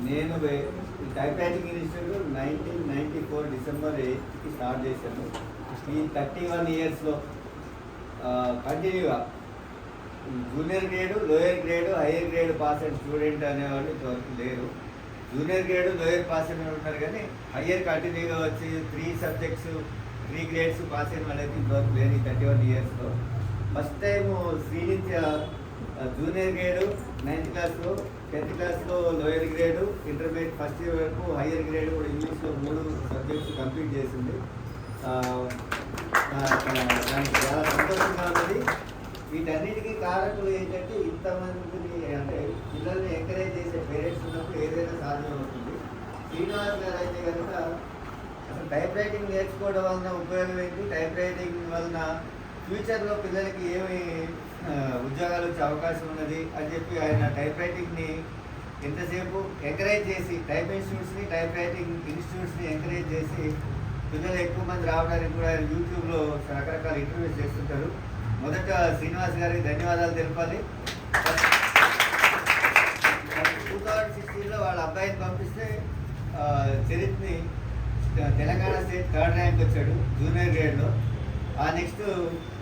నేను type writing institute 1994 December 8కి start చేశాను. ఈ 31 ఇయర్స్లో కంటిన్యూగా junior grade, lower grade, higher grade pass అయిన స్టూడెంట్ అనేవాళ్ళు ఇంతవరకు లేరు. జూనియర్ గ్రేడు, లోయర్ పాస్ అయిన ఉన్నారు, కానీ హయ్యర్ కంటిన్యూగా వచ్చి 3 సబ్జెక్ట్స్ 3 గ్రేడ్స్ పాస్ అయిన వాళ్ళైతే ఇంతవరకు లేరు. ఈ 31 ఇయర్స్లో first time Srinitya junior grade 9th క్లాస్లో, 10th క్లాస్లో lower grade, intermediate first year వరకు హయ్యర్ గ్రేడ్ కూడా ఇంగ్లీష్లో 3 సబ్జెక్ట్స్ కంప్లీట్ చేసింది. దానికి చాలా సంతోషంగా ఉన్నది. వీటన్నిటికీ కారకులు ఏంటంటే ఇంతమందిని అంటే పిల్లల్ని ఎంకరేజ్ చేసే పేరెంట్స్ ఉన్నప్పుడు ఏదైనా సాధ్యమవుతుంది. శ్రీనివాస్ గారు అయితే కనుక అసలు టైప్ రైటింగ్ నేర్చుకోవడం వలన ఉపయోగం ఏంటి, టైప్ రైటింగ్ వలన ఫ్యూచర్లో పిల్లలకి ఏమి ఉద్యోగాలు వచ్చే అవకాశం ఉన్నది అని చెప్పి ఆయన టైప్ రైటింగ్ని ఎంతసేపు ఎంకరేజ్ చేసి టైప్ ఇన్స్టిట్యూట్స్ని, టైప్ రైటింగ్ ఇన్స్టిట్యూట్స్ని ఎంకరేజ్ చేసి పిల్లలు ఎక్కువ మంది రావడానికి కూడా ఆయన యూట్యూబ్లో రకరకాల ఇంటర్వ్యూస్ చేస్తుంటారు. మొదట శ్రీనివాస్ గారికి ధన్యవాదాలు తెలపాలి. 2016లో వాళ్ళ అబ్బాయిని పంపిస్తే చరిత్ని తెలంగాణ స్టేట్ 3rd ర్యాంక్ వచ్చాడు జూనియర్ గ్రేడ్లో. ఆ నెక్స్ట్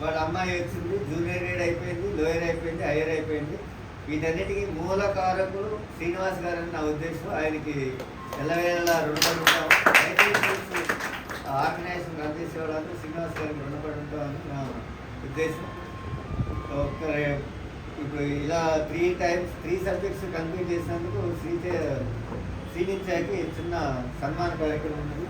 వాళ్ళ అమ్మాయి వచ్చింది, జూనియర్ గ్రేడ్ అయిపోయింది, లోయర్ అయిపోయింది, హైయర్ అయిపోయింది. వీటన్నిటికీ మూల కారకులు శ్రీనివాస్ గారు అని నా ఉద్దేశం. ఆయనకి ఎల్లవేళలా రుణపడి ఉంటాము. ఆర్గనైజేషన్ రన్ చేసేవాళ్ళు శ్రీనివాస్ గారికి రుణపడి ఉంటామని నా ఉద్దేశం. ఇప్పుడు ఇలా 3 సబ్జెక్ట్స్ కంప్లీట్ చేసినందుకు శ్రీనిత్యకి చిన్న సన్మాన కార్యక్రమం ఉంది.